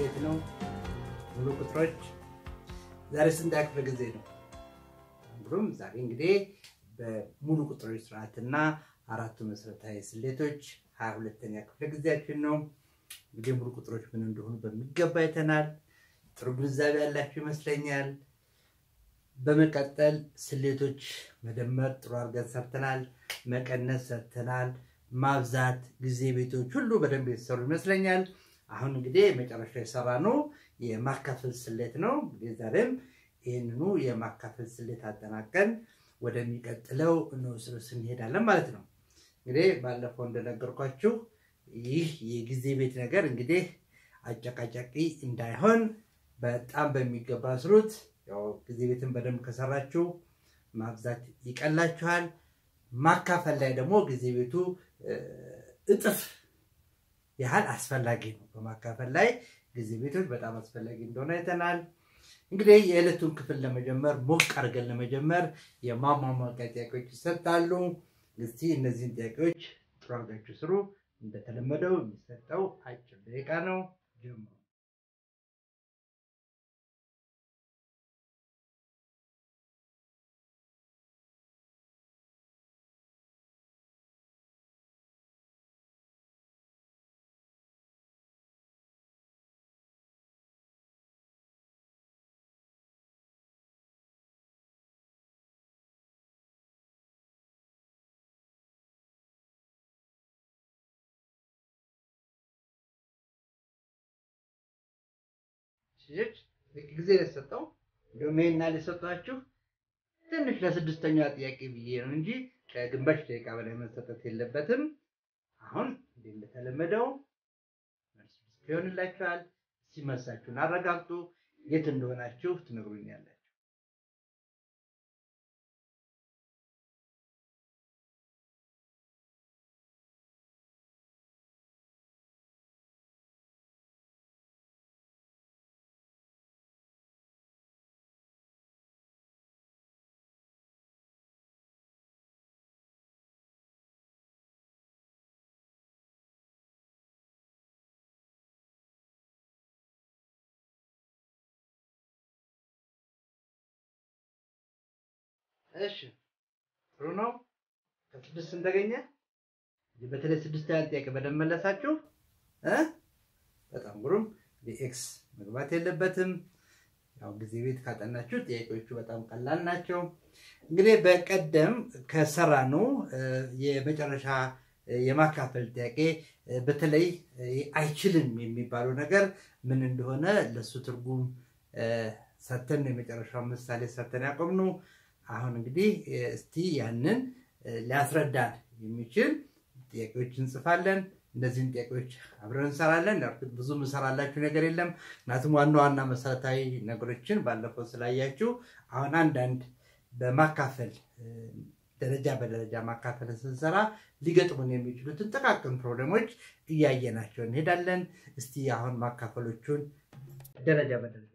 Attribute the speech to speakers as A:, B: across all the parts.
A: ስሌት ነው ሙሉ ቁጥሮች ዛሬ ስንት ክፍለ ጊዜ ነው ብሩም ዛሬ እንግዲህ በሙሉ ቁጥሮች ስርዓትና አራቱ መሰረታዊ ስሌቶች 22ኛ ክፍለ ጊዜያችን ነው እንግዲህ ሙሉ ቁጥሮች ምን እንደሆኑ በሚገባ አይተናል ጥሩ ግንዛቤ ያላችሁ ይመስለኛል በመቀጠል ስሌቶች መደመር ጥሩ አድርገን ሰርተናል መቀነስ ሰርተናል ማብዛት ጊዜ ቤቶች ሁሉ በደንብ የተሰሩ ይመስለኛል አሁን እንግዲህ መጨረሻ የሰራነው የማካፈል ስሌት ነው ዛሬም ይሄንኑ የማካፈል ስሌት አጠናቀን ወደሚቀጥለው እንወስደው እንሄዳለን ማለት ነው እንግዲህ ባለፈው እንደነገርኳችሁ ይህ የጊዜ ቤት ነገር እንግዲህ አጨቃጫቂ እንዳይሆን በጣም በሚገባ ስሩት ያው ጊዜ ቤትን በደንብ ከሰራችሁ ማብዛት ይቀላችኋል ማካፈል ላይ ደግሞ ጊዜ ቤቱ እጥፍ ያህል አስፈላጊ ነው በማካፈል ላይ ጊዜ ቤቶች በጣም አስፈላጊ እንደሆነ አይተናል እንግዲህ የዕለቱን ክፍል ለመጀመር ሞቅ አድርገን ለመጀመር የማማማቂያ ጥያቄዎች ይሰጣሉ እስቲ እነዚህን ጥያቄዎች ጥሩ አድርጋችሁ ስሩ እንደተለመደው የሚሰጠው አጭር ደቂቃ ነው ጀምሩ ልጅ ጊዜ ለሰጠው ዶሜና ለሰጣችሁ ትንሽ ለስድስተኛ ጥያቄ ብዬ ነው እንጂ ከግንባሽ ደቂቃ በላይ መሰጠት የለበትም አሁን እንደተለመደው መልስ ይሆንላችኋል ሲመሳችሁን አረጋግጡ የት እንደሆናችሁ ትነግሩኛላችሁ እሺ ጥሩ ነው ከስድስት እንደገኘ በተለይ ስድስተኛ ጥያቄ በደመለሳችሁ በጣም ግሩም ኤክስ መግባት የለበትም ያው ጊዜ ቤት ካጠናችሁ ጥያቄዎቹ በጣም ቀላል ናቸው እንግዲህ በቀደም ከሰራነው የመጨረሻ የማካፈል ጥያቄ በተለይ አይችልም የሚባለው ነገር ምን እንደሆነ ለሱ ትርጉም ሰተን የመጨረሻው ምሳሌ ሰተን ያቆምነው አሁን እንግዲህ እስቲ ያንን ሊያስረዳን የሚችል ጥያቄዎች እንጽፋለን እንደዚህ ጥያቄዎች አብረን እንሰራለን ብዙ መሰራላችሁ ነገር የለም ምክንያቱም ዋና መሰረታዊ ነገሮችን ባለፈው ስላያችሁ አሁን አንድ በማካፈል ደረጃ በደረጃ ማካፈል ስንሰራ ሊገጥሙን የሚችሉትን ጥቃቅን ፕሮብሌሞች እያየናቸው እንሄዳለን እስቲ አሁን ማካፈሎቹን ደረጃ በደረጃ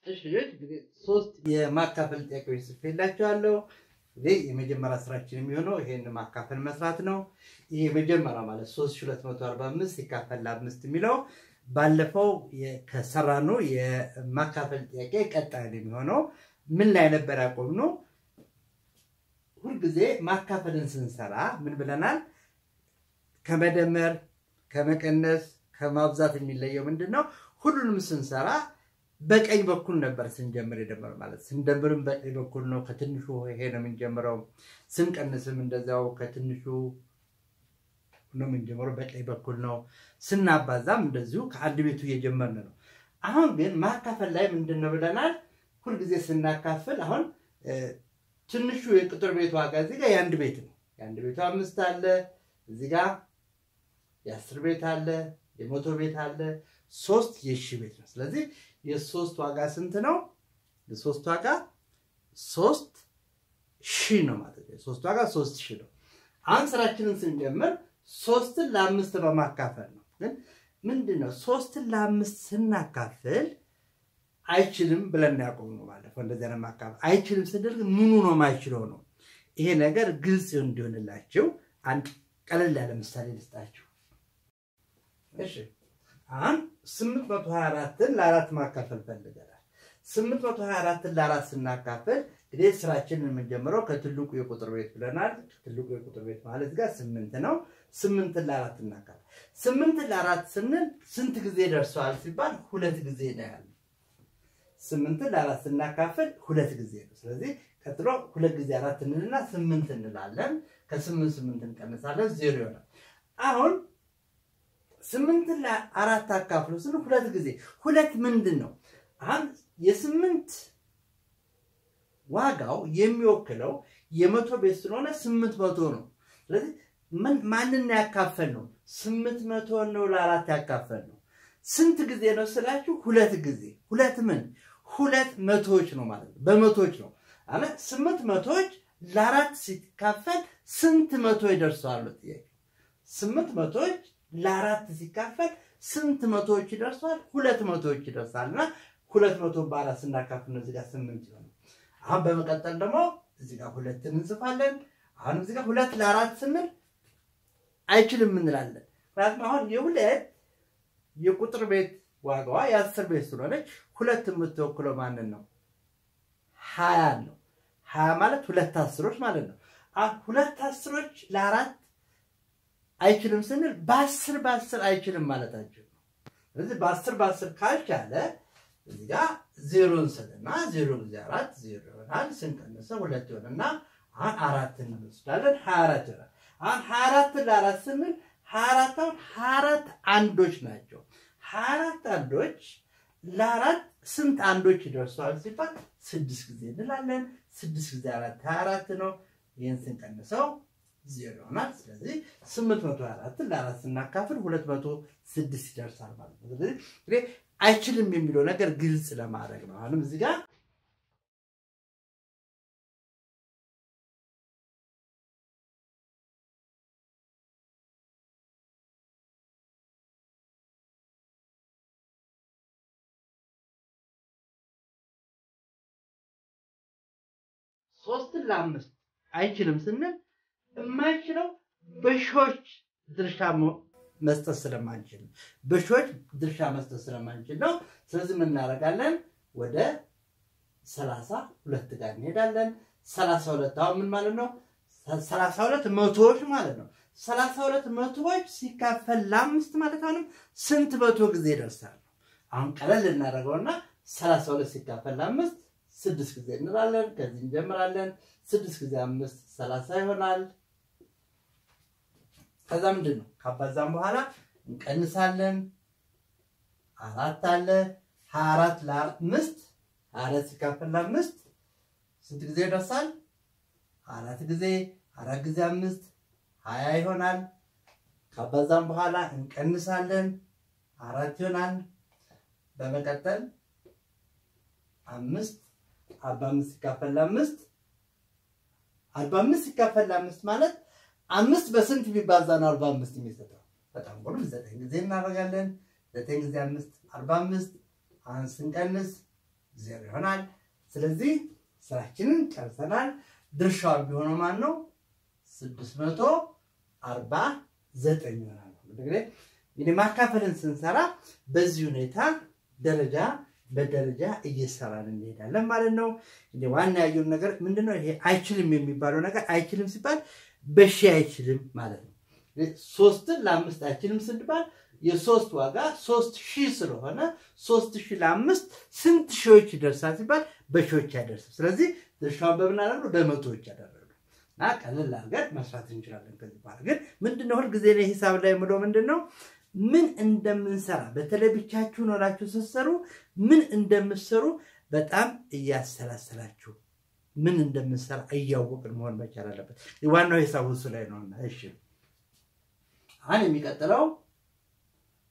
A: እሺ እንግዲህ ሶስት የማካፈል ጥያቄዎች ጽፌላችኋለሁ እንግዲህ የመጀመሪያ ስራችን የሚሆነው ይሄን ማካፈል መስራት ነው ይሄ መጀመሪያ ማለት 3245 ሲካፈል ለ5 የሚለው ባለፈው ከሰራነው የማካፈል ጥያቄ ቀጣይ የሚሆነው ምን ላይ ነበር ያቆምነው ሁሉ ጊዜ ማካፈልን ስንሰራ ምን ብለናል ከመደመር ከመቀነስ ከማብዛት የሚለየው ምንድነው ሁሉንም ስንሰራ በቀኝ በኩል ነበር ስንጀምር የደመር ማለት ስንደምርም በቀኝ በኩል ነው ከትንሹ ይሄ ነው የምንጀምረው ስንቀንስም እንደዛው ከትንሹ ነው የምንጀምረው በቀኝ በኩል ነው ስናባዛም እንደዚሁ ከአንድ ቤቱ እየጀመርን ነው አሁን ግን ማካፈል ላይ ምንድነው ብለናል ሁሉ ጊዜ ስናካፍል አሁን ትንሹ የቁጥር ቤት ዋጋ እዚህ ጋር የአንድ ቤት ነው የአንድ ቤቱ 5 አለ እዚህ ጋር የ10 ቤት አለ የመቶ ቤት አለ 3 የሺ ቤት ነው ስለዚህ የሶስት ዋጋ ስንት ነው የሶስት ዋጋ 3 ሺህ ነው ማለት ነው ሶስት ዋጋ 3 ሺህ ነው አሁን ስራችንን ስንጀምር 3 ለ5 በማካፈል ነው ግን ምንድነው 3 ለ5 ስናካፍል አይችልም ብለን ያቆምነው ማለት ነው እንደዚህ ነው ማካፈል አይችልም ስንል ምኑ ነው ማይችለው ነው ይሄ ነገር ግልጽ እንዲሆንላችሁ አንድ ቀለል ያለ ምሳሌ ልስጣችሁ እሺ አሁን 824ን ለ4 ማካፈል ፈልገናል 824ን ለ4 ስናካፍል እንግዲህ ስራችንን የምንጀምረው ከትልቁ የቁጥር ቤት ብለናል ትልቁ የቁጥር ቤት ማለት ጋር 8 ነው 8 ለ4 እናካፍል 8 ለ4 ስንል ስንት ጊዜ ደርሷል ሲባል ሁለት ጊዜ ነው ያለው 8 ለ4 ስናካፍል ሁለት ጊዜ ነው ስለዚህ ቀጥሎ ሁለት ጊዜ 4 እንልና 8 እንላለን ከ8 8 እንቀንሳለን 0 ይሆናል አሁን 8 ለ4 አካፍሉ ስለ ሁለት ጊዜ ሁለት ምንድነው አሁን የ8 ዋጋው የሚወክለው የ100 ቤት ስለሆነ 800 ነው ስለዚህ ማንንም ያካፈል ነው 800 ነው ለ4 ያካፈል ነው ስንት ጊዜ ነው ስላችሁ ሁለት ጊዜ ሁለት ምን ሁለት መቶዎች ነው ማለት ነው በመቶዎች ነው አለ 800ዎች ለ4 ሲካፈል ስንት መቶ ይደርሳሉ ጥያቄ 800ዎች ለ4 ሲካፈል ስንት መቶዎች ይደርሳሉ 200ዎች ይደርሳልና 200 በ4 ስናካፍል ነው እዚህ ጋር 8 ይሆናል አሁን በመቀጠል ደግሞ እዚህ ጋር ሁለትን እንጽፋለን አሁን እዚህ ጋር 2 ለ4 ስንል አይችልም እንላለን ማለት አሁን የሁለት የቁጥር ቤት ዋጋዋ የ10 ቤት ስለሆነ ሁለት የምትወክለው ማንን ነው 20 ነው 20 ማለት ሁለት አስሮች ማለት ነው ሁለት አስሮች ለ4 አይችልም ስንል በ10 በ10 አይችልም ማለታችን ነው ስለዚህ በ10 በ10 ካልቻለ እዚህ ጋር 0 እንሰጥና 0 ጊዜ 4 0 ይሆናል ስንቀንሰው 2 ይሆንና አሁን 4 እንወስዳለን 24 ይሆናል አሁን 24 ለ4 ስንል 24 አንዶች ናቸው 24 አንዶች ለ4 ስንት አንዶች ይደርሳሉ ሲባል 6 ጊዜ እንላለን 6 ጊዜ 4 24 ነው ይሄን ስንቀንሰው 0 ይሆናል ስለዚህ 824 ለ4 ስናካፍል 206 ይደርሳል ማለት ነው ስለዚህ አይችልም የሚለው ነገር ግልጽ ለማድረግ ነው አሁንም እዚህ ጋር ሶስት ለ5 አይችልም ስንል የማይችለው በሾች ድርሻ መስጠት ስለማንችል በሾች ድርሻ መስጠት ስለማንችል ነው ስለዚህ ምን እናደርጋለን ወደ 32 ጋር እንሄዳለን 32 አሁን ምን ማለት ነው 32 መቶዎች ማለት ነው 32 መቶዎች ሲካፈል ለ5 ማለት ነው ስንት መቶ ጊዜ ይደርሳል አሁን ቀለል እናደርገውና 32 ሲካፈል ለ5 6 ጊዜ እንላለን ከዚህ እንጀምራለን 6 ጊዜ 5 30 ይሆናል ከዛ ምንድነው ካባዛም በኋላ እንቀንሳለን 4 አለ 24 ለ5 4 ሲካፈል ለ5 ስንት ጊዜ ይደርሳል 4 ጊዜ 4 ጊዜ 5 20 ይሆናል ካባዛም በኋላ እንቀንሳለን 4 ይሆናል በመቀጠል 5 45 ሲካፈል ለ5 45 ሲካፈል ለ5 ማለት 5 በስንት ቢባዛ ነው 45 የሚሰጠው በጣም ቆሎ 9 ጊዜ እናደርጋለን 9 ጊዜ 5 45 አሁን ስንቀንስ 0 ይሆናል ስለዚህ ስራችንን ጨርሰናል ድርሻው ቢሆነው ማን ነው 649 ይሆናል እንግዲህ ማካፈልን ስንሰራ በዚህ ሁኔታ ደረጃ በደረጃ እየሰራን እንሄዳለን ማለት ነው እንዴ ዋና ያየው ነገር ምንድነው ይሄ አይችልም የሚባለው ነገር አይችልም ሲባል በሺ አይችልም ማለት ነው 3 ለ5 አይችልም ስንባል የ3 ዋጋ 3000 ስለሆነ 3000 ለ5 ስንት ሺዎች ይደርሳል ሲባል በሺዎች ያደርሳል ስለዚህ ድርሻውን በመናደርገው በመቶዎች ያደርጋሉ እና ቀለል አድርገን መስራት እንችላለን ከዚህ በኋላ ግን ምንድነው ሁሉ ጊዜ ላይ ሂሳብ ላይ ምለው ምንድነው ምን እንደምንሰራ በተለይ ብቻችሁን ሆናችሁ ስትሰሩ ምን እንደምትሰሩ በጣም እያሰላሰላችሁ ምን እንደምንሰራ እያወቅን መሆን መቻል አለበት ዋናው ሂሳቡ እሱ ላይ ነውና እሺ አሁን የሚቀጥለው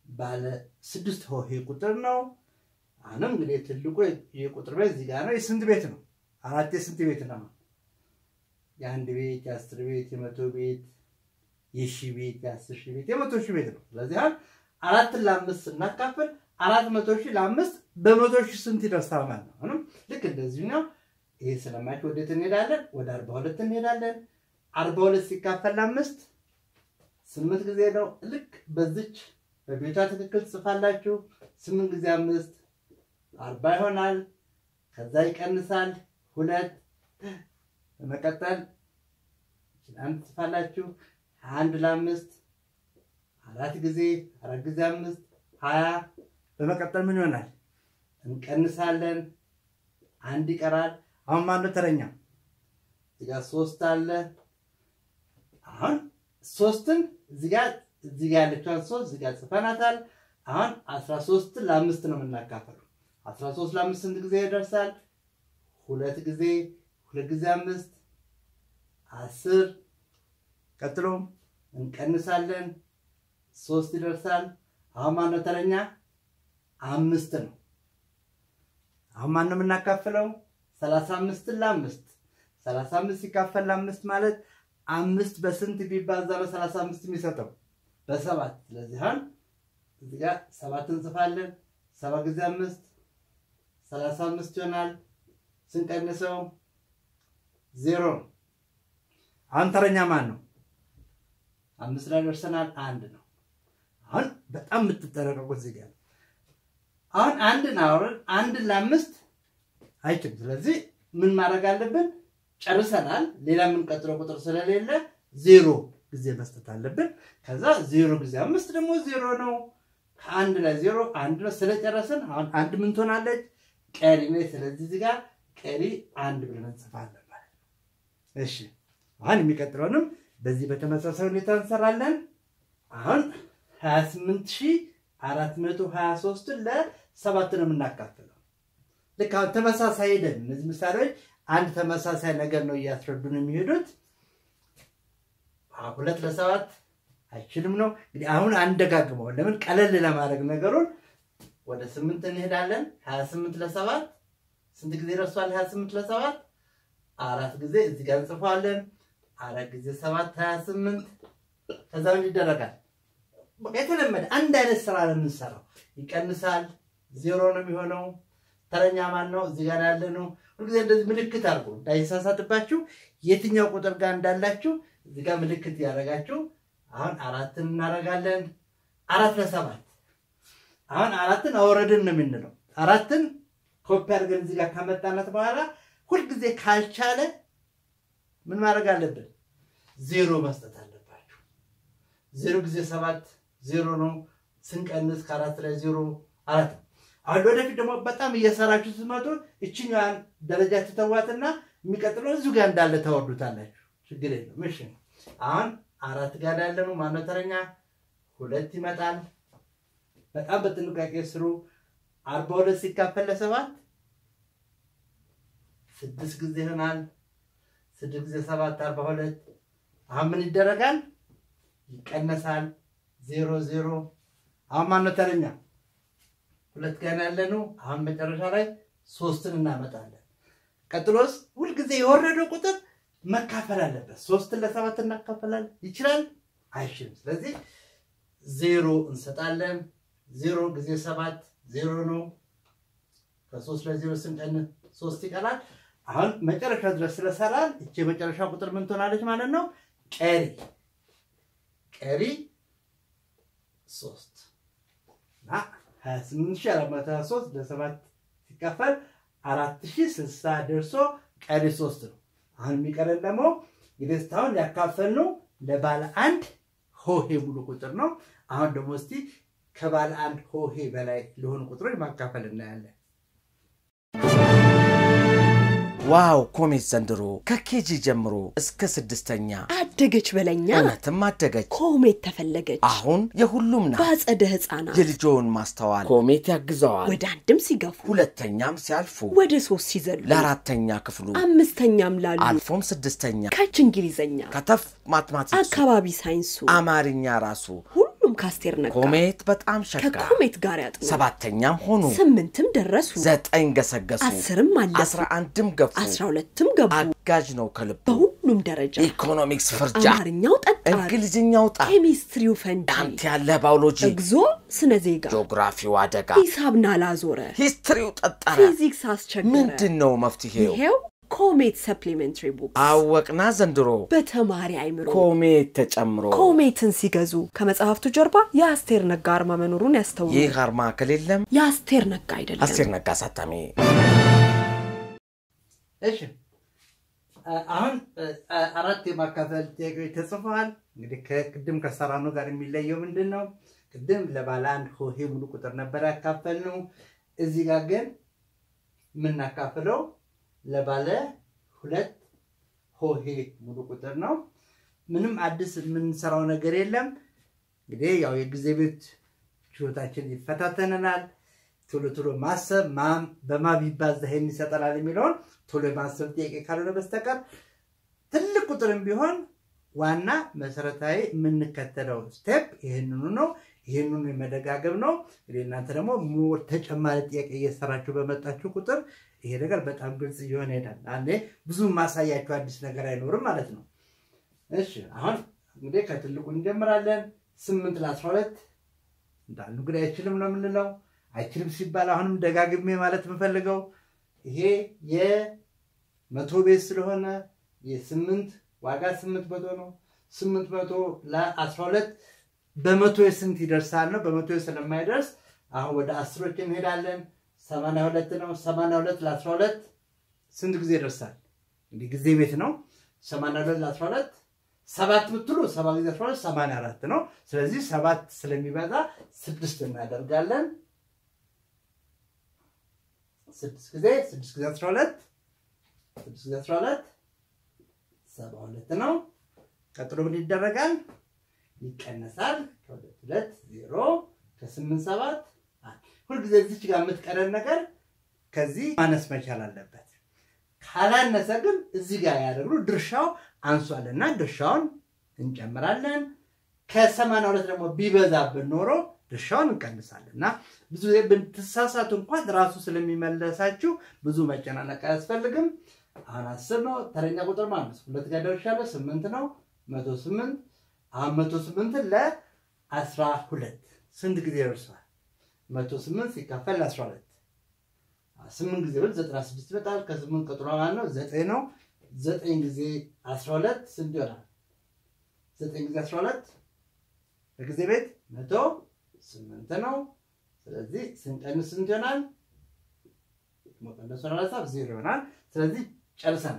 A: ባለ 6 ሆሄ ቁጥር ነው አሁንም እንግዲህ ትልቁ የቁጥር ቤት እዚህ ጋር ነው የስንት ቤት ነው አራት የስንት ቤት ነው የአንድ ቤት የ10 ቤት የ100 ቤት የሺ ቤት የ10 ሺ ቤት የ100 ሺ ቤት ነው ስለዚህ 4 ለ5 ስናካፍል 400,000 ለ5 በ100,000 ስንት ይደርሳል ማለት ነው? አሁን ልክ እንደዚህ ነው። ይሄ ስለማይክ ወዴት እንሄዳለን? ወደ 42 እንሄዳለን። 42 ሲካፈል ለ5 8 ጊዜ ነው። ልክ በዚች በቤቷ ትክክል ጽፋላችሁ። 8 ጊዜ 5 40 ይሆናል። ከዛ ይቀንሳል 2 በመቀጠል አንድ ጽፋላችሁ 1 ለ5 4 ጊዜ 4 ጊዜ 5 20 በመቀጠል ምን ይሆናል? እንቀንሳለን 1 ይቀራል። አሁን ማን ነው ተረኛ? እዚህ ጋር 3 አለ። አሁን 3ን እዚህ ጋር ያለችውን 3 እዚህ ጋር ጽፈናታል። አሁን 13 ለ5 ነው የምናካፍለው። 13 ለ5 ስንት ጊዜ ይደርሳል? 2 ጊዜ 2 ጊዜ 5 10 ቀጥሎ እንቀንሳለን 3 ይደርሳል። አሁን ማን ነው ተረኛ? 5 ነው። አሁን ማን ነው የምናካፍለው? 35 ለ5 35 ሲካፈል ለ5 ማለት 5 በስንት ቢባዛ በ35 የሚሰጠው? በ7። ስለዚህ አሁን እዚህ ጋር 7 እንጽፋለን። 7 ጊዜ 5 35 ይሆናል። ስንቀንሰው 0 ነው። አሁን ተረኛ ማን ነው? 5 ላይ ደርሰናል። 1 ነው። አሁን በጣም የምትጠረቀቁት እዚህ ጋር አሁን 1 አወረን 1 ለ5 አይችልም። ስለዚህ ምን ማድረግ አለብን? ጨርሰናል። ሌላ ምን ቀጥሮ ቁጥር ስለሌለ 0 ጊዜ መስጠት አለብን። ከዛ 0 ጊዜ 5 ደግሞ 0 ነው። ከ1 ላይ 0 1 ነው። ስለጨረስን አሁን 1 ምን ትሆናለች? ቀሪ ነው። ስለዚህ እዚህ ጋር ቀሪ 1 ብለን እንጽፋለን ማለት ነው። እሺ አሁን የሚቀጥለውንም በዚህ በተመሳሳይ ሁኔታ እንሰራለን። አሁን 28423 ለ7 ነው የምናካፍለው። ልክ አሁን ተመሳሳይ ሄደን እነዚህ ምሳሌዎች አንድ ተመሳሳይ ነገር ነው እያስረዱን የሚሄዱት። 2 ለ7 አይችልም ነው እንግዲህ። አሁን አንደጋግመው ለምን ቀለል ለማድረግ ነገሩን ወደ 8 እንሄዳለን። 28 ለ7 ስንት ጊዜ ደርሷል? 28 ለ7 4 ጊዜ እዚህ ጋር እንጽፋለን። 4 ጊዜ 7 28 ከዛ ምን ይደረጋል? የተለመደ አንድ አይነት ስራ ነው የምንሰራው። ይቀንሳል 0 ነው የሚሆነው። ተረኛ ማን ነው? እዚህ ጋር ያለ ነው። ሁልጊዜ እንደዚህ ምልክት አድርጉ እንዳይሳሳትባችሁ። የትኛው ቁጥር ጋር እንዳላችሁ እዚህ ጋር ምልክት ያደርጋችሁ። አሁን 4ን እናደርጋለን። 4 ለ7 አሁን 4ን አወረድን ነው የምንለው። 4ን ኮፒ አድርገን እዚህ ጋር ከመጣናት በኋላ ሁልጊዜ ካልቻለ ምን ማድረግ አለብን? 0 መስጠት አለባችሁ። 0 ጊዜ 7 0 ነው። ስንቀንስ ከ4 ላይ 0 4 ነው። አሁን ወደፊት ደግሞ በጣም እየሰራችሁ ስትመጡ እቺኛዋን ደረጃ ትተዋትና የሚቀጥለው እዚሁ ጋር እንዳለ ታወርዱታላችሁ። ችግር የለውም። እሺ አሁን 4 ጋር ያለ ነው ማነው ተረኛ? 2 ይመጣል። በጣም በጥንቃቄ ስሩ። 42 ሲካፈል ለ7 6 ጊዜ ይሆናል። 6 ጊዜ 7 42 አሁን ምን ይደረጋል? ይቀነሳል 0 0 አሁን ማነው ተረኛ? 2 ጋር ያለ ነው። አሁን መጨረሻ ላይ 3ን እናመጣለን። ቀጥሎስ ሁልጊዜ የወረደው ቁጥር መካፈል አለበት። 3 ለ7 እናካፈላለን። ይችላል? አይችልም። ስለዚህ 0 እንሰጣለን። 0 ጊዜ 7 0 ነው። ከ3 ላይ 0 ስንቀንስ 3 ይቀራል። አሁን መጨረሻ ድረስ ስለሰራን እቺ የመጨረሻ ቁጥር ምን ትሆናለች ማለት ነው? ቀሪ 3 እና 28423 ለ7 ሲካፈል 4060 ደርሶ ቀሪ 3 ነው። አሁን የሚቀረን ደግሞ የደስታውን ያካፈልነው ለባለ 1 ሆሄ ሙሉ ቁጥር ነው። አሁን ደግሞ እስቲ ከባለ 1 ሆሄ በላይ ለሆኑ ቁጥሮች ማካፈል እናያለን።
B: ዋው ኮሜት ዘንድሮ ከኬጂ ጀምሮ እስከ 6ኛ
C: አደገች በለኛ።
B: እውነትም አደገች።
C: ኮሜት ተፈለገች።
B: አሁን የሁሉም ናት።
C: ባጸደ ህፃናት
B: የልጆውን ማስተዋል ኮሜት ያግዘዋል።
C: ወደ አንድም ሲገፉ
B: ሁለተኛም ሲያልፉ
C: ወደ 3 ሲዘሉ
B: ለአራተኛ ክፍሉ
C: አምስተኛም ላሉ
B: አልፎም 6ኛ
C: ከች እንግሊዘኛ
B: ከተፍ ማትማቲክስ
C: አካባቢ ሳይንሱ
B: አማርኛ ራሱ
C: ሁሉም ካስቴር ነጋ
B: ኮሜት በጣም ሸጋ
C: ከኮሜት ጋር ያጥኑ
B: ሰባተኛም ሆኑ
C: 8ም ደረሱ
B: 9 ገሰገሱ
C: 10ም አለፉ
B: 11ም ገፉ
C: 12ም ገቡ
B: አጋጅ ነው ከልቡ
C: በሁሉም ደረጃ
B: ኢኮኖሚክስ ፍርጃ
C: አማርኛው ጠጣር
B: እንግሊዝኛው ጣ
C: ኬሚስትሪው ፈንጂ
B: አንተ ያለ ባዮሎጂ
C: እግዚኦ ስነ ዜጋ
B: ጂኦግራፊው አደጋ
C: ሂሳብና ላዞረ
B: ሂስትሪው ጠጣራ
C: ፊዚክስ አስቸገረ
B: ምንድነው መፍትሄው
C: ይሄው ኮሜት ሰፕሊሜንተሪ ቡክስ
B: አወቅና ዘንድሮ
C: በተማሪ አይምሮ
B: ኮሜት ተጨምሮ
C: ኮሜትን ሲገዙ ከመጽሐፍቱ ጀርባ የአስቴር ነጋ አርማ መኖሩን ያስተውሉ
B: ይህ አርማ ከሌለም
C: የአስቴር ነጋ አይደለም
B: አስቴር ነጋ ሳታሚ
A: እሺ አሁን አራት የማካፈል ጥያቄዎች ተጽፈዋል እንግዲህ ከቅድም ከሰራነው ጋር የሚለየው ምንድነው ቅድም ለባለ አንድ ሆሄ ሙሉ ቁጥር ነበር ያካፈልነው እዚህ ጋር ግን ምን አካፍለው ለባለ ሁለት ሆሄ ሙሉ ቁጥር ነው ምንም አዲስ ምን ሰራው ነገር የለም እንግዲህ ያው የጊዜ ቤት ችሎታችን ይፈታተናል ቶሎ ማሰብ ማም በማብ ይባዛ ይሄን ይሰጣል የሚለውን ቶሎ ማሰብ ጥያቄ ካልሆነ በስተቀር ትልቅ ቁጥርም ቢሆን ዋና መሰረታዊ የምንከተለው ስቴፕ ይሄንኑ ነው ይሄንኑ የመደጋገም ነው እንግዲህ እናንተ ደግሞ ሞር ተጨማሪ ጥያቄ እየሰራችሁ በመጣችሁ ቁጥር ይሄ ነገር በጣም ግልጽ ይሆን ይሄዳል አንዴ ብዙ ማሳያችሁ አዲስ ነገር አይኖርም ማለት ነው እሺ አሁን እንግዲህ ከትልቁ እንጀምራለን 8 ለ12 እንዳሉ እንግዲህ አይችልም ነው የምንለው አይችልም ሲባል አሁንም ደጋግሜ ማለት የምፈልገው ይሄ የ100 ቤት ስለሆነ የ8 ዋጋ 800 ነው 800 ለ12 በመቶ ስንት ይደርሳል ነው በመቶ ስለማይደርስ አሁን ወደ 10ዎች እንሄዳለን 82 ነው 82 ለ12 ስንት ጊዜ ይደርሳል እንዴ ጊዜ ቤት ነው 82 ለ12 7 ብትሉ 7 ጊዜ 12 84 ነው ስለዚህ 7 ስለሚበዛ 6 እናደርጋለን 6 ጊዜ 12 6 ጊዜ 12 72 ነው ቀጥሎ ምን ይደረጋል ይቀነሳል ከ2 0 ከ8 7 ሁሉ ጊዜ እዚህ ጋር የምትቀረን ነገር ከዚህ ማነስ መቻል አለበት ካላነሰ ግን እዚህ ጋር ያደርጉ ድርሻው አንሷልና ድርሻውን እንጨምራለን ከ82 ደግሞ ቢበዛብን ኖሮ ድርሻውን እንቀንሳለንና ብዙ ጊዜ ብትሳሳቱ እንኳን ራሱ ስለሚመለሳችሁ ብዙ መጨናነቅ አያስፈልግም አሁን 10 ነው ተረኛ ቁጥር ማለት ሁለት ጋር ደርሻለሁ 8 ነው 108 አሁን 108 ለ12 ስንት ጊዜ ይደርሳል 108 ሲካፈል ለ12 8 ጊዜ ወደ 96 ይመጣል ከ8 ቀጥሎ ማለት ነው 9 ነው 9 ጊዜ 12 ስንት ይሆናል 9 ጊዜ 12 በጊዜ ቤት 108 ነው ስለዚህ ስንቀንስ ስንት ይሆናል መቀነስ 0 ይሆናል ስለዚህ ጨርሰን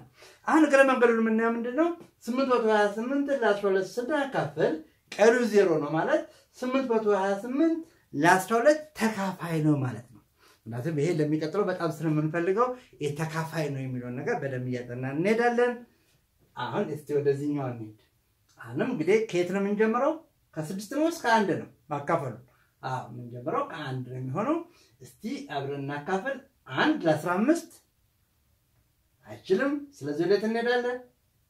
A: አሁን ገለ መንገዱን ምን ምንድነው 828 ለ12 ስናካፍል ቀሪው 0 ነው ማለት 828 ለ12 ተካፋይ ነው ማለት ነው እናንተም ይሄ ለሚቀጥለው በጣም ስለምንፈልገው የተካፋይ ነው የሚለው ነገር በደም ያጠናን እንሄዳለን አሁን እስቲ ወደዚህኛው እንሂድ አሁንም እንግዲህ ከየት ነው የምንጀምረው ከ6 ነው እስከ 1 ነው ማካፈሉ የምንጀምረው ከ1 ነው የሚሆነው እስቲ አብረን እናካፍል 1 ለ15 አይችልም ስለዚህ ወዴት እንሄዳለን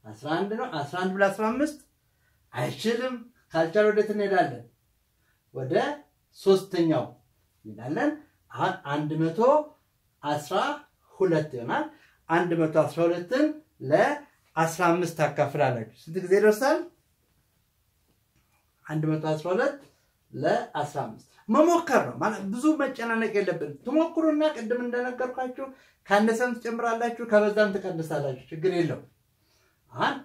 A: 11 ነው 11 ለ15 አይችልም ካልቻለ ወዴት እንሄዳለን ወደ ሶስተኛው እንሄዳለን አሁን 112 ይሆናል 112ን ለ15 አካፍላላችሁ ስንት ጊዜ ይደርሳል 112 ለ15 መሞከር ነው ማለት ብዙ መጨናነቅ የለብን ተሞክሩና ቀደም እንደነገርኳችሁ ካነሰም ትጨምራላችሁ ከበዛም ትቀንሳላችሁ ችግር የለው አሁን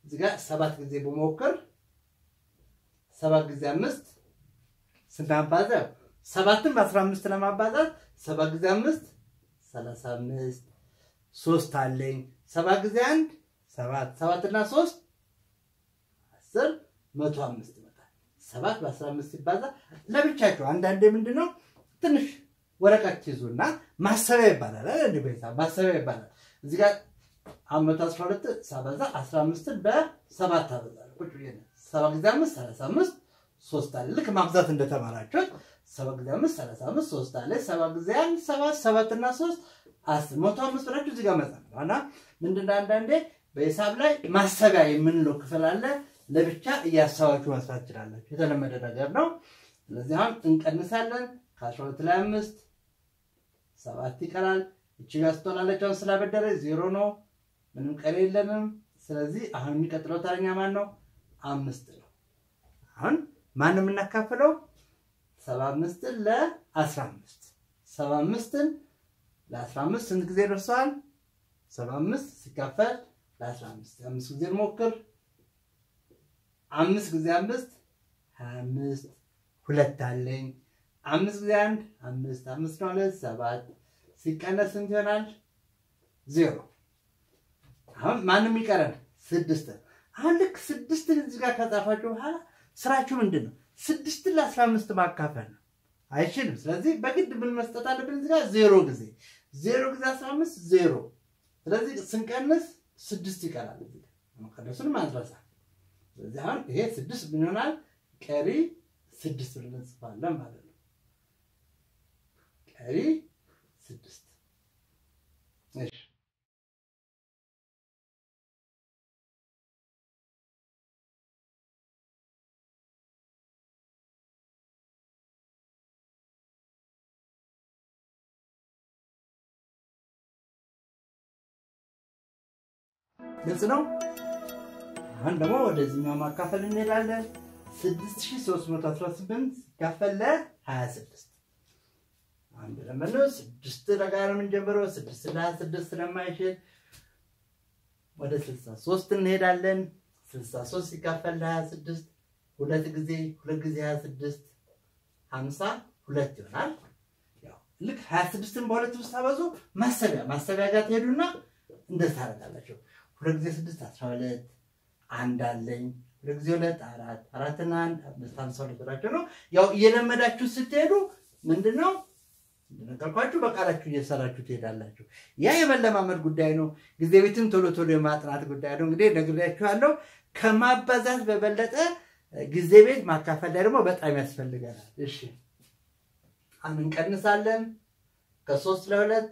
A: እዚህ ጋር 7 ጊዜ በመሞከር 7 ጊዜ 5 ስንታባዛ 7ን በ15 ለማባዛት 7 ጊዜ 5 35 3 አለኝ 7 ጊዜ 1 7 7 እና 3 10 105 ይመጣል 7 በ15 ይባዛ ለብቻችሁ አንዳንዴ ምንድነው ትንሽ ወረቀት ይዙና ማሰቢያ ይባላል አይደል በሂሳብ ማሰቢያ ይባላል እዚህ ጋር 112 ሳባዛ 15 በ7 አባዛለሁ ቁጭ ብዬ 7 ጊዜ 5 35 3 አለ ልክ ማብዛት እንደተማራችሁት 7 ጊዜ 5 35 3 አለ 7 ጊዜ 1 7 7 እና 3 10 105 ብላችሁ እዚህ ጋር መጣና ምንድነው አንዳንዴ በሂሳብ ላይ ማሰቢያ የምንለው ክፍል አለ ለብቻ እያሳዋችሁ መስራት ትችላላችሁ። የተለመደ ነገር ነው። ስለዚህ አሁን እንቀንሳለን። ከ12 ላይ 5 7 ይቀራል። እቺ ጋር ስትሆናለች አሁን ስላበደረ 0 ነው። ምንም ቀሪ የለንም። ስለዚህ አሁን የሚቀጥለው ተረኛ ማን ነው? 5 ነው። አሁን ማን የምናካፍለው? 75ን ለ15 75ን ለ15 ስንት ጊዜ ደርሷል? 75 ሲካፈል ለ15 5 ጊዜ ሞክር 5 ጊዜ 5 25 ሁለት አለኝ 5 ጊዜ 1 5 5 ነው 7 ሲቀነስ ስንት ይሆናል? 0 አሁን ማንም ይቀራል 6 አሁን ልክ 6 እዚህ ጋር ከጻፋችሁ በኋላ ስራችሁ ምንድነው? 6 ለ15 ማካፈል ነው። አይችልም። ስለዚህ በግድ ምን መስጠት አለብን? እዚህ ጋር 0 ጊዜ 15 0 ስለዚህ ስንቀንስ 6 ይቀራል። እዚህ ጋር መቀነሱን ማድረሳ ስለዚህ አሁን ይሄ 6 ምን ይሆናል? ቀሪ 6 ብለን እንጽፋለን ማለት ነው። ቀሪ 6 እሺ ግልጽ ነው። አሁን ደግሞ ወደዚህኛው ማካፈል እንሄዳለን። 6318 ሲካፈል ለ26 አንድ ለምን 6 ጋር ምን ጀምሮ 6 ለ26 ስለማይችል ወደ 63 እንሄዳለን። 63 ሲካፈል ለ26 ሁለት ጊዜ 26 52 ይሆናል። ያው ልክ 26ን በሁለት ውስጥ ታበዙ ማሰቢያ ጋር ትሄዱና እንደዛ ታደርጋላችሁ። 2 ጊዜ 6 12 አንድ አለኝ 2 ጊዜ 2 4 4 እና 1 52 ብላችሁ ነው። ያው እየለመዳችሁ ስትሄዱ ምንድነው እንደነገርኳችሁ በቃላችሁ እየሰራችሁ ትሄዳላችሁ። ያ የመለማመድ ጉዳይ ነው። ጊዜ ቤትን ቶሎ የማጥናት ጉዳይ ነው። እንግዲህ ነግሬያችኋለሁ። ከማባዛት በበለጠ ጊዜ ቤት ማካፈል ላይ ደግሞ በጣም ያስፈልጋል። እሺ አሁን እንቀንሳለን። ከ3 ለ2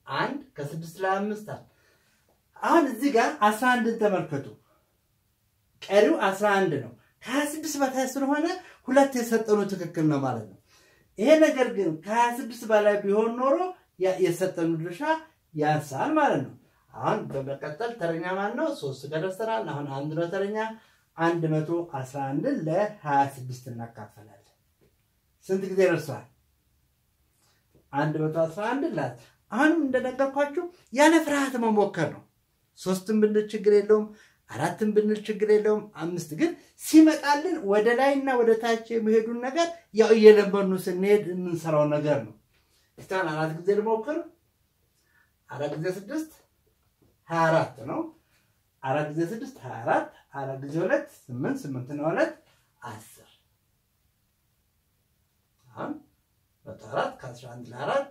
A: 1 ከ6 ለ5 አሁን እዚህ ጋር 11ን ተመልከቱ። ቀሪው 11 ነው። ከ26 በታች ስለሆነ ሁለት የሰጠነው ትክክል ነው ማለት ነው። ይሄ ነገር ግን ከ26 በላይ ቢሆን ኖሮ የሰጠነው ድርሻ ያንሳል ማለት ነው። አሁን በመቀጠል ተረኛ ማን ነው? 3 ደርሰናል። አሁን አንድ ነው ተረኛ 111ን ለ26 እናካፈላለን። ስንት ጊዜ ደርሷል? 111 ላት አሁን እንደነገርኳችሁ ያለ ፍርሃት መሞከር ነው። 3ን ብንል ችግር የለውም፣ 4ን ብንል ችግር የለውም። 5 ግን ሲመጣልን ወደ ላይና ወደ ታች የሚሄዱን ነገር ያው እየለመኑ ስንሄድ የምንሰራው ነገር ነው። እስታን 4 ጊዜ ልሞክር። 4 ጊዜ 6 24 ነው። 4 ጊዜ 6 24 4 ጊዜ 2 8 8 ነው 2 10 አሁን 4 ከ11 ለ4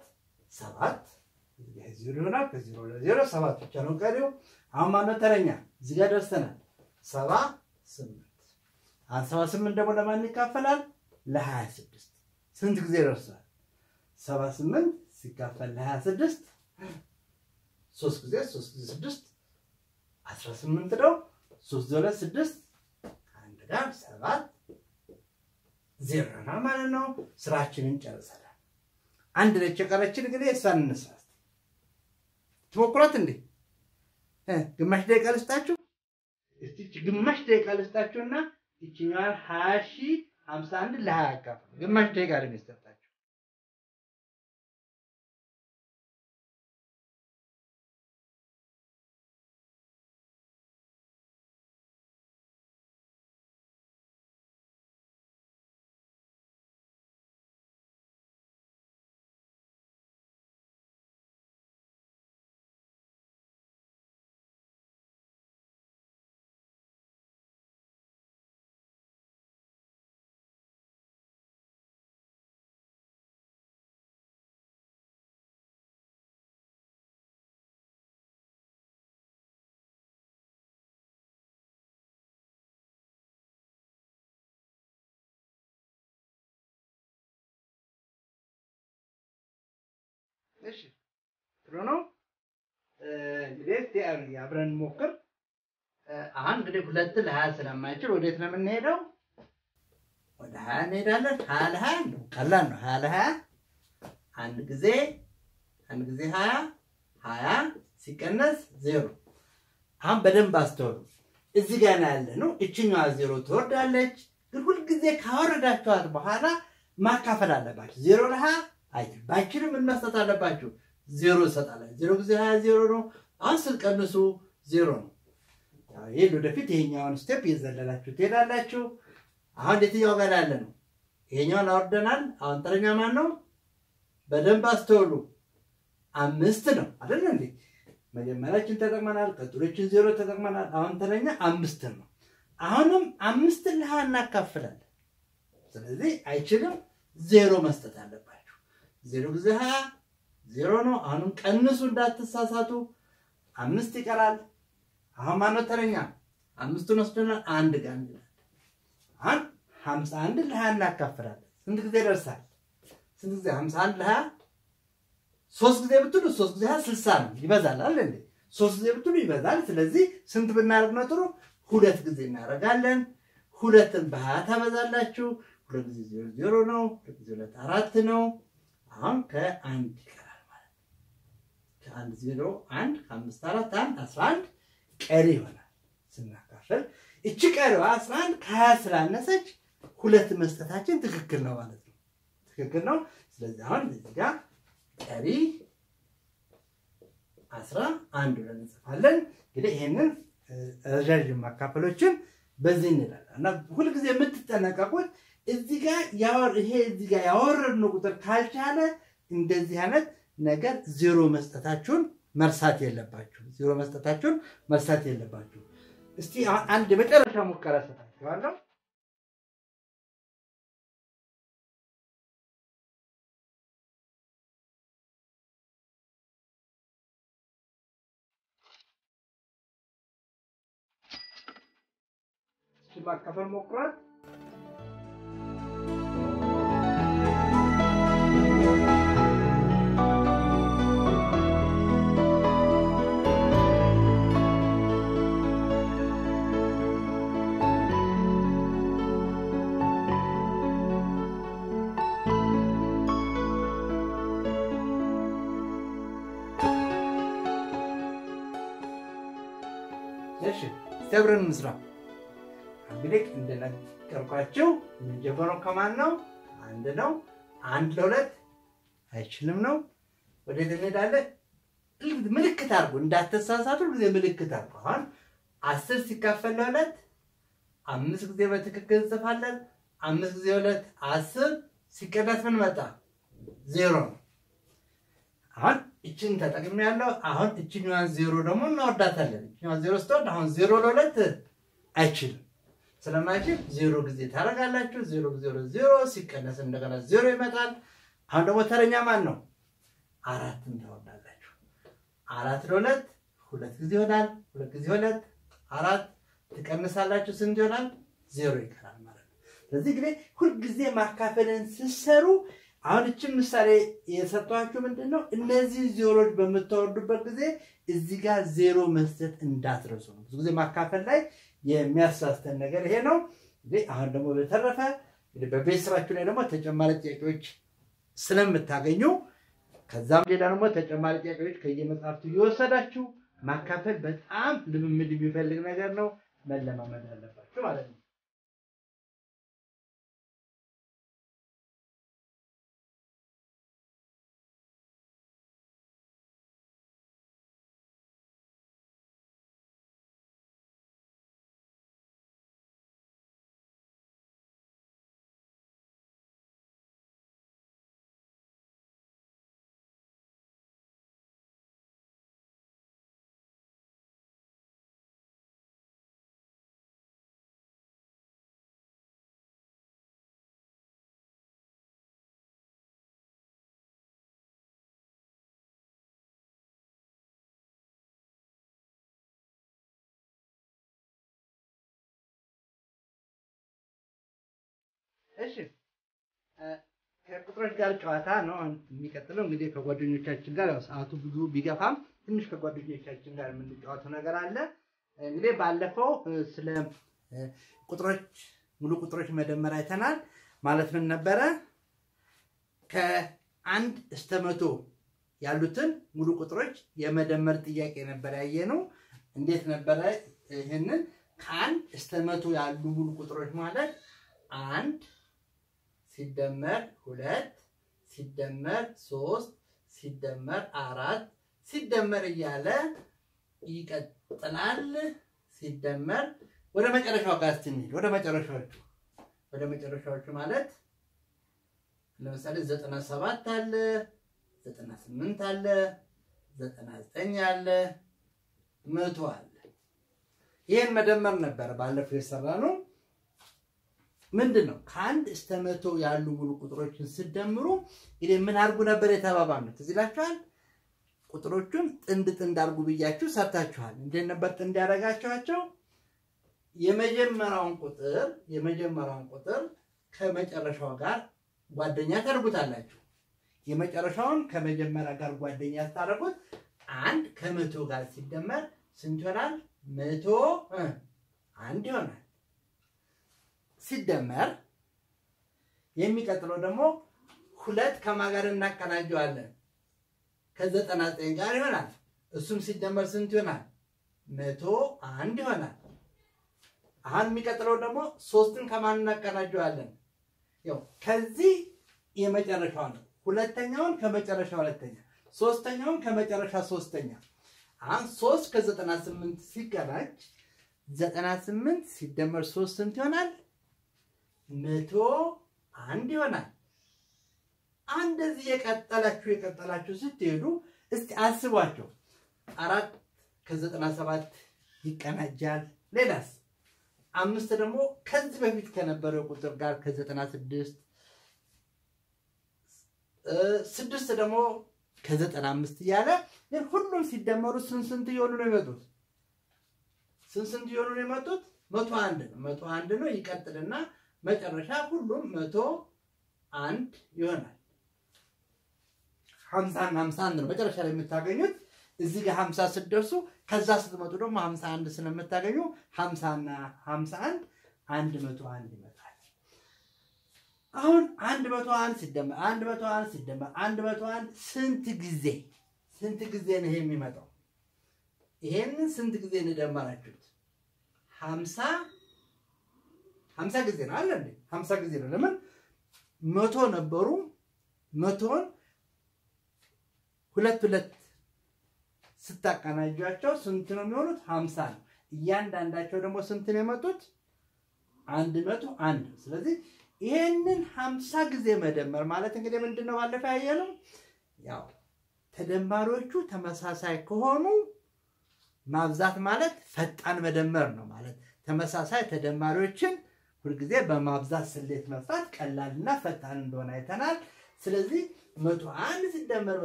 A: 7 ዜሮ ነው። ከዜሮ ለዜሮ 7 ብቻ ነው ቀሪው። አሁን ማነው ተረኛ? እዚህ ጋር ደርሰናል። 78 አሁን 78 ደግሞ ለማን ይካፈላል? ለ26 ስንት ጊዜ ደርሷል? 78 ሲካፈል ለ26 3 ጊዜ 6 18 ነው። 3 ጊዜ 6 አንድ ጋር 7 ዜሮ ነው ማለት ነው። ስራችንን ጨርሰናል። አንድ ነች የቀረችን ግን እሷን እንስራ። ትሞክሯት እንዴ? ግማሽ ደቂቃ ልስጣችሁ። እስቲ ግማሽ ደቂቃ ልስጣችሁና እቺኛው 2051 ለ20 አካፍሉ። ግማሽ ደቂቃ ነው የሚሰጣችሁ። እሺ ጥሩ ነው። እንግዲህ አብረን ሞክር። አሁን እንግዲህ 2 ለ20 ስለማይችል ወዴት ነው የምንሄደው? ወደ 20 እንሄዳለን። 20 ለ20 ነው፣ ቀላል ነው። 20 ለ20 አንድ ጊዜ 20 20 ሲቀነስ 0። አሁን በደንብ አስተውሉ። እዚህ ጋር ያለ ነው እቺኛዋ 0 ትወርዳለች። ግን ሁሉ ጊዜ ካወረዳችኋት በኋላ ማካፈል አለባችሁ። 0 ለ20 አይችልም። ባይችልም ምን መስጠት አለባችሁ? 0 ሰጣላችሁ። 0 ጊዜ 20 0 ነው። አሁን ስትቀንሱ 0 ነው። ይሄ ወደፊት ይሄኛውን ስቴፕ እየዘለላችሁ ትሄዳላችሁ። አሁን የትኛው ጋር ያለ ነው? ይሄኛውን አወርደናል። አሁን ተረኛ ማን ነው? በደንብ አስተውሉ። 5 ነው አይደል እንዴ? መጀመሪያችን ተጠቅመናል፣ ቀጥሎችን 0 ተጠቅመናል። አሁን ተረኛ 5 ነው። አሁንም 5 ለ20 እናካፍላለን። ስለዚህ አይችልም፣ 0 መስጠት አለባችሁ። 0 ጊዜ 20 0 ነው። አሁንም ቀንሱ እንዳትሳሳቱ። 5 ይቀራል። አሁን ማነው ተረኛ? 5ን ወስደናል፣ 1 ጋር እንላለን። አሁን 51 ለ20 እናካፍላለን። ስንት ጊዜ ደርሳል? ስንት ጊዜ? 51 ለ20 3 ጊዜ ብትሉ 3 ጊዜ 60 ነው። ይበዛል አይደል እንዴ? 3 ጊዜ ብትሉ ይበዛል። ስለዚህ ስንት ብናደርግ ነው ጥሩ? 2 ጊዜ እናደርጋለን። 2ን በ20 ታበዛላችሁ። 2 ጊዜ 0 ነው። 2 ጊዜ 2 4 ነው። አሁን ከ1 ይቀራል ማለት ነው። ከ1 0 1 ከ5 4 1 11 ቀሪ ይሆናል ስናካፍል። እቺ ቀሪዋ 11 ከ20 ስላነሰች 2 መስጠታችን ትክክል ነው ማለት ነው። ትክክል ነው። ስለዚህ አሁን እዚህ ጋር ቀሪ 11 ብለን እንጽፋለን። እንግዲህ ይሄንን ረዣዥም ማካፈሎችን በዚህ እንላለን እና ሁሉ ጊዜ የምትጠነቀቁት እዚህ ጋር ያወረድነው ቁጥር ካልቻለ እንደዚህ አይነት ነገር 0 መስጠታችሁን መርሳት የለባችሁ። 0 መስጠታችሁን መርሳት የለባችሁ። እስቲ አንድ የመጨረሻ ሙከራ ሰጣችኋለሁ። ማካፈል ሞክሯት። እሺ ተብረን እንስራ። እንግዲህ እንደነገርኳችሁ የጀመረው ከማን ነው? 1 ነው። 1 ለ2 አይችልም ነው። ወዴት እንሄዳለን? ምልክት አድርጉ እንዳትሳሳቱ። ጊዜ ምልክት አድርጉ። አሁን 10 ሲካፈል ለ2 5 ጊዜ በትክክል እንጽፋለን። 5 ጊዜ 2 10 ሲቀነስ ምን መጣ? 0 ነው። አሁን እቺን ተጠቅሜያለሁ። አሁን እቺኛዋን 0 ደግሞ እናወርዳታለን። እቺኛዋን 0 ስትወርድ አሁን 0 ለ2 አይችልም። ስለማይችል 0 ጊዜ ታደርጋላችሁ። 0 ጊዜ 0 ሲቀነስ እንደገና 0 ይመጣል። አሁን ደግሞ ተረኛ ማን ነው? 4ን ታወርዳላችሁ። 4 ለ2 2 ጊዜ ይሆናል። 2 ጊዜ 2 4 ትቀንሳላችሁ። ስንት ይሆናል? 0 ይቀራል ማለት ነው። ስለዚህ እንግዲህ ሁሉ ጊዜ ማካፈልን ስትሰሩ አሁን እቺን ምሳሌ የሰጣችሁ ምንድነው? እነዚህ ዜሮዎች በመታወርዱበት ጊዜ እዚህ ጋር 0 መስጠት እንዳትረሱ ነው። ብዙ ጊዜ ማካፈል ላይ የሚያሳስተን ነገር ይሄ ነው። እንግዲህ አሁን ደግሞ በተረፈ እንግዲህ በቤት ስራችሁ ላይ ደግሞ ተጨማሪ ጥያቄዎች ስለምታገኙ ከዛም ሌላ ደግሞ ተጨማሪ ጥያቄዎች ከየመጽሐፍቱ እየወሰዳችሁ ማካፈል በጣም ልምምድ የሚፈልግ ነገር ነው። መለማመድ አለባችሁ ማለት ነው። እሺ ከቁጥሮች ጋር ጨዋታ ነው የሚቀጥለው። እንግዲህ ከጓደኞቻችን ጋር ሰዓቱ ብዙ ቢገፋም ትንሽ ከጓደኞቻችን ጋር የምንጫወተው ነገር አለ። እንግዲህ ባለፈው ስለ ቁጥሮች ሙሉ ቁጥሮች መደመር አይተናል ማለት ምን ነበረ ከአንድ እስከ 100 ያሉትን ሙሉ ቁጥሮች የመደመር ጥያቄ ነበር ያየነው እንዴት ነበረ ይሄንን ከአንድ እስከ 100 ያሉ ሙሉ ቁጥሮች ማለት 1 ሲደመር 2 ሲደመር 3 ሲደመር 4 ሲደመር እያለ ይቀጥላል ሲደመር ወደ መጨረሻው ጋር ስትንሄድ ወደ መጨረሻዎቹ ማለት ለምሳሌ 97 አለ 98 አለ 99 አለ 100 አለ ይሄን መደመር ነበር ባለፈው የሰራነው ምንድነው ከአንድ እስከ 100 ያሉ ሙሉ ቁጥሮችን ሲደምሩ ይሄ ምን አርጉ ነበር የተባባሉት እዚህ ላችኋል ቁጥሮቹን ጥንድ አርጉ ብያችሁ ሰርታችኋል እንዴት ነበር ጥንድ ያረጋችኋቸው የመጀመሪያውን ቁጥር ከመጨረሻው ጋር ጓደኛ ታርጉታላችሁ የመጨረሻውን ከመጀመሪያ ጋር ጓደኛ ታርጉት 1 ከ100 ጋር ሲደመር ስንት ይሆናል 100 1 ይሆናል ሲደመር የሚቀጥለው ደግሞ 2 ከማን ጋር እናቀናጀዋለን ከ99 ጋር ይሆናል እሱም ሲደመር ስንት ይሆናል 101 ይሆናል አሁን የሚቀጥለው ደግሞ 3ን ከማን እናቀናጀዋለን ያው ከዚህ የመጨረሻው ነው ሁለተኛውን ከመጨረሻው ሁለተኛ ሶስተኛውን ከመጨረሻ ሶስተኛ አሁን 3 ከ98 ሲገናኝ 98 ሲደመር 3 ስንት ይሆናል 101 ይሆናል እንደዚህ የቀጠላችሁ ስትሄዱ እስቲ አስቧቸው 4 ከ97 ይቀናጃል ሌላስ 5 ደግሞ ከዚህ በፊት ከነበረው ቁጥር ጋር ከ96 6 ደግሞ ከ95 ያለ ግን ሁሉም ሲደመሩ ስንት ይሆኑ ነው የሚመጡት ስንት ይሆኑ ነው የሚመጡት 101 ነው ይቀጥልና መጨረሻ ሁሉም 101 ይሆናል 50 ነው መጨረሻ ላይ የምታገኙት እዚህ ጋር 50 ስትደርሱ ከዛ ስትመጡ ደግሞ 51 ስለምታገኙ 50 እና 51 101 ይመጣል አሁን 101 ሲደመር 101 ስንት ጊዜ ነው ይሄ የሚመጣው ይሄንን ስንት ጊዜ እንደደመራችሁት 50 ጊዜ ነው አይደል 50 ጊዜ ነው ለምን 100 ነበሩ 100ን ሁለት ስታቀናጇቸው ስንት ነው የሚሆኑት 50 ነው እያንዳንዳቸው ደግሞ ስንት ነው የመጡት 101 ስለዚህ ይሄንን 50 ጊዜ መደመር ማለት እንግዲህ ምንድነው ባለፈ ያየነው ያው ተደማሪዎቹ ተመሳሳይ ከሆኑ ማብዛት ማለት ፈጣን መደመር ነው ማለት ተመሳሳይ ተደማሪዎችን ሁሉ ጊዜ በማብዛት ስሌት መስራት ቀላልና ፈጣን እንደሆነ አይተናል ስለዚህ 101 ሲደመር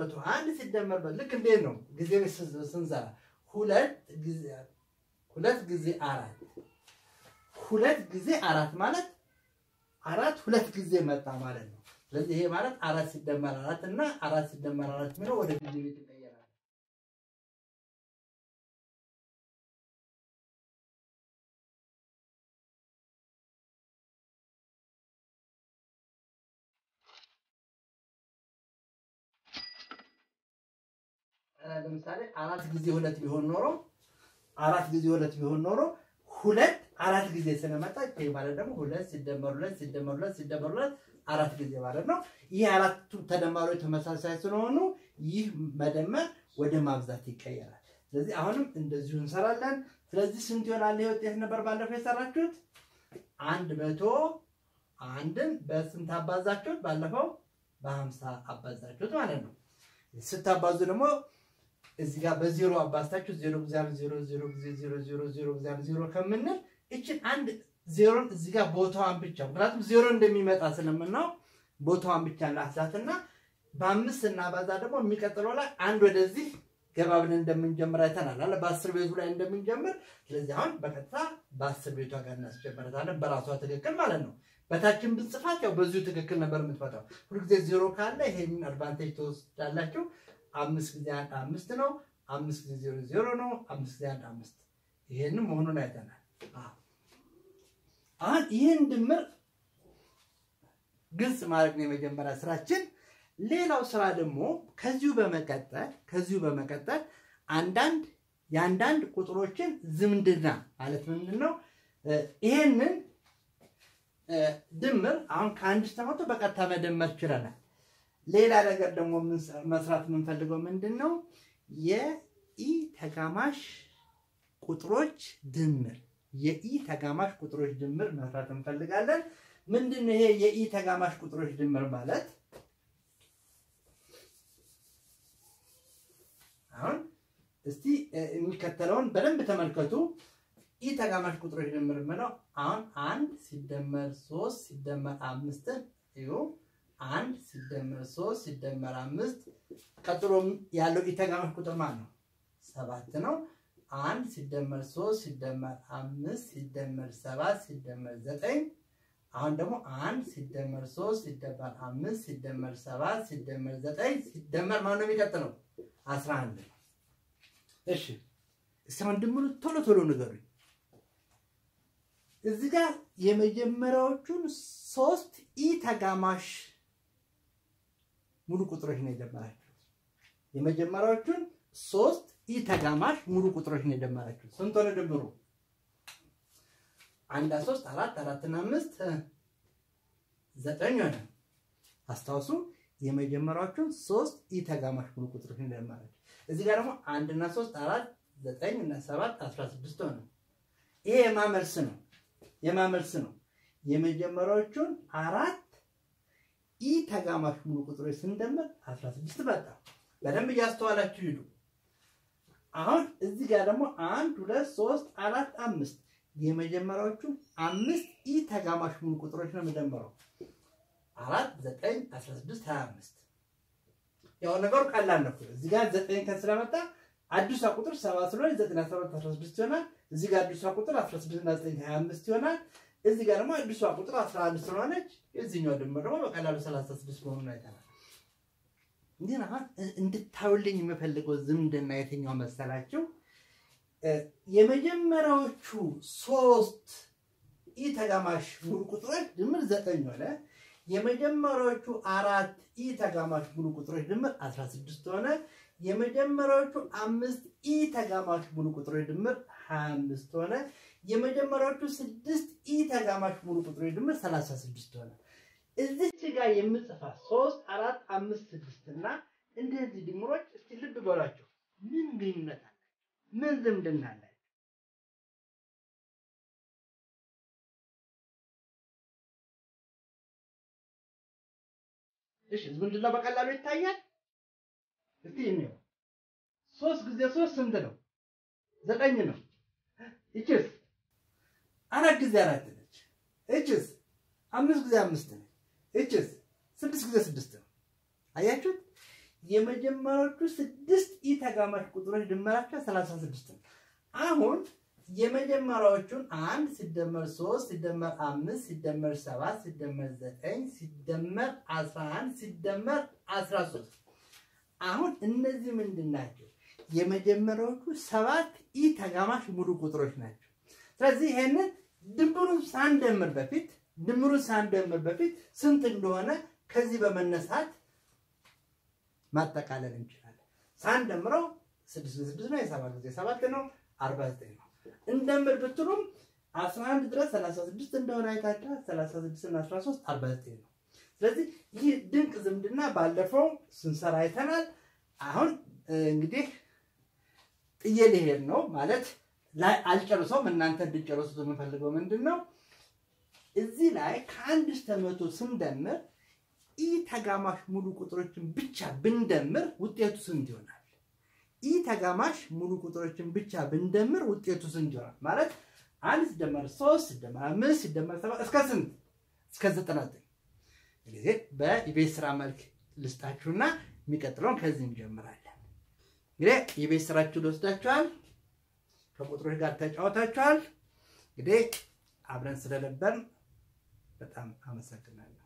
A: ልክ እንዴት ነው ጊዜ ስንሰራ 2 ጊዜ 4 ማለት 2 ጊዜ መጣ ማለት ነው ስለዚህ ይሄ ማለት 4 ሲደመር 4 እና 4 ሲደመር 4 ነው ወደ ጊዜ ቤት ይቀየራል ለምሳሌ 4 ጊዜ 2 ቢሆን ኖሮ 2 4 ጊዜ ስለመጣ ይሄ ማለት ደግሞ 2 ሲደመር 4 ጊዜ ማለት ነው ይሄ አራቱ ተደማሪዎች ተመሳሳይ ስለሆኑ ይህ መደመር ወደ ማብዛት ይቀየራል ስለዚህ አሁንም እንደዚሁ እንሰራለን ስለዚህ ስንት ይሆናል ይሄ ውጤት ነበር ባለፈው የሰራችሁት 101ን በስንት አባዛችሁት ባለፈው በ50 አባዛችሁት ማለት ነው ስታባዙ ደግሞ እዚህ ጋር በ0 አባዝታችሁ 0 ከምንል እቺን አንድ 0 እዚህ ጋር ቦታዋን ብቻ ምክንያቱም 0 እንደሚመጣ ስለምናው ቦታዋን ብቻ ላሳትና በ5 እና ባዛ ደግሞ የሚቀጥለው ላይ አንድ ወደዚህ ገባ ብለን እንደምንጀምር አይተናል አለ በ10 ቤቱ ላይ እንደምንጀምር ስለዚህ አሁን በቀጥታ በ10 ቤቷ ጋር እናስጀምራታለን በራሷ ትክክል ማለት ነው በታችን ብጽፋት ያው በዚሁ ትክክል ነበር የምትፈታው ሁሉ ጊዜ 0 ካለ ይሄን አድቫንቴጅ ተወስዳላችሁ 5 ጊዜ 1 5 ነው 5 ጊዜ 0 0 ነው 5 ጊዜ 1 5 ይሄንን መሆኑን አይተናል። አሁን ይሄን ድምር ግልጽ ማድረግ ነው የመጀመሪያ ስራችን። ሌላው ስራ ደግሞ ከዚሁ በመቀጠል የአንዳንድ ቁጥሮችን ዝምድና ማለት ምንድነው? ይሄንን ድምር አሁን ከአንድ እስከ መቶ በቀጥታ መደመር ይችላል። ሌላ ነገር ደግሞ መስራት የምንፈልገው ምንድነው? የኢ ተጋማሽ ቁጥሮች ድምር መስራት እንፈልጋለን። ምንድነው ይሄ የኢ ተጋማሽ ቁጥሮች ድምር ማለት? አሁን እስቲ የሚከተለውን በደንብ ተመልከቱ። ኢ ተጋማሽ ቁጥሮች ድምር ማለት አሁን 1 ሲደመር 3 ሲደመር 5 እዩ 1 ሲደመር 3 ሲደመር 5 ቀጥሎ ያለው ኢ ተጋማሽ ቁጥር ማለት ነው 7 ነው። 1 ሲደመር 3 ሲደመር 5 ሲደመር 7 ሲደመር 9 አሁን ደግሞ 1 ሲደመር 3 ሲደመር 5 ሲደመር 7 ሲደመር 9 ሲደመር ማን ነው የሚቀጥለው? 11 ነው። እሺ እስካሁን ድምሩ ቶሎ ንገሩኝ። እዚህ ጋር የመጀመሪያዎቹን 3 ኢ ተጋማሽ ሙሉ ቁጥሮች ነው የደመራችሁ። የመጀመሪያዎቹን 3 ኢ ተጋማሽ ሙሉ ቁጥሮች ነው የደመራችሁ። ስንት ሆነ ድምሩ? 1 3 4 4 እና 5 9 ሆነ። አስታውሱ የመጀመሪያዎቹን 3 ኢ ተጋማሽ ሙሉ ቁጥሮች ነው የደመራችሁ። እዚህ ጋር ደግሞ 1 እና 3 4 9 እና 7 16 ሆነ። ይሄ የማመልስ ነው። የመጀመሪያዎቹን 4 ኢ ተጋማሽ ሙሉ ቁጥሮች ስንደምር 16 መጣ። በደንብ እያስተዋላችሁ ሂዱ። አሁን እዚህ ጋር ደግሞ 1 2 3 4 5 የመጀመሪያዎቹ 5 ኢ ተጋማሽ ሙሉ ቁጥሮች ነው የምደምረው 4 9 16 25 ያው ነገሩ ቀላል ነው። እዚህ ጋር 9 ከስለመጣ አዲሷ ቁጥር 7 ስለሆነ 9 7 16 ይሆናል። እዚህ ጋር አዲሷ ቁጥር 16 እና 9 25 ይሆናል። እዚህ ጋር ደግሞ አዲሷ ቁጥር 11 ስለሆነች የዚህኛው ድምር ደግሞ በቀላሉ 36 መሆኑን አይተናል። ግን አሁን እንድታውልኝ የምፈልገው ዝምድና የትኛው መሰላችሁ? የመጀመሪያዎቹ 3 ኢ ተጋማሽ ሙሉ ቁጥሮች ድምር 9 ሆነ። የመጀመሪያዎቹ 4 ኢ ተጋማሽ ሙሉ ቁጥሮች ድምር 16 ሆነ። የመጀመሪያዎቹ 5 ኢ ተጋማሽ ሙሉ ቁጥሮች ድምር 25 ሆነ። የመጀመሪያዎቹ 6 ኢ ተጋማሽ ሙሉ ቁጥሮች ድምር 36 ሆነ። እዚች ጋር የምጽፋት 3 4 5 6 እና እንደዚህ ድምሮች እስቲ ልብ በሏቸው። ምን ግንኙነት አለ? ምን ዝምድና አለ? እሺ ዝምድና በቀላሉ ይታያል። እስቲ እንየው። 3 ጊዜ 3 ስንት ነው? 9 ነው። እቺስ 4 ጊዜ 4 ነች። እቺስ 5 ጊዜ 5 ነች። እቺስ 6 ጊዜ 6 ነው። አያችሁት? የመጀመሪያዎቹ 6 ኢ ተጋማሽ ቁጥሮች ድምራቸው 36 ነው። አሁን የመጀመሪያዎቹን 1 ሲደመር 3 ሲደመር 5 ሲደመር 7 ሲደመር 9 ሲደመር 11 ሲደመር 13 አሁን እነዚህ ምንድን ናቸው? የመጀመሪያዎቹ 7 ኢ ተጋማሽ ሙሉ ቁጥሮች ናቸው። ስለዚህ ይሄንን ድምሩን ሳንደምር በፊት ስንት እንደሆነ ከዚህ በመነሳት ማጠቃለል እንችላለን። ሳንደምረው 6 ጊዜ 6 ነው፣ 7 ጊዜ 7 ነው፣ 49 ነው። እንደምር ብትሉም 11 ድረስ 36 እንደሆነ አይታችኋል። 36 እና 13 49 ነው። ስለዚህ ይህ ድንቅ ዝምድና ባለፈው ስንሰራ አይተናል። አሁን እንግዲህ ጥዬ ልሄድ ነው ማለት ላይ አልጨርሰውም። እናንተ እንድትጨርሱት የምፈልገው ምንድነው? እዚህ ላይ ከ1 እስከ 100 ስንደምር ኢ ተጋማሽ ሙሉ ቁጥሮችን ብቻ ብንደምር ውጤቱ ስንት ይሆናል? ኢ ተጋማሽ ሙሉ ቁጥሮችን ብቻ ብንደምር ውጤቱ ስንት ይሆናል? ማለት 1 ሲደመር 3 ሲደመር 5 ሲደመር 7 እስከ ስንት? እስከ 99። እንግዲህ በኢቤስ ስራ መልክ ልስጣችሁና የሚቀጥለውን ከዚህ እንጀምራለን። እንግዲህ ኢቤስ ስራችሁ ወስዳችኋል፣ ከቁጥሮች ጋር ተጫውታችኋል። እንግዲህ አብረን ስለነበርን በጣም አመሰግናለሁ።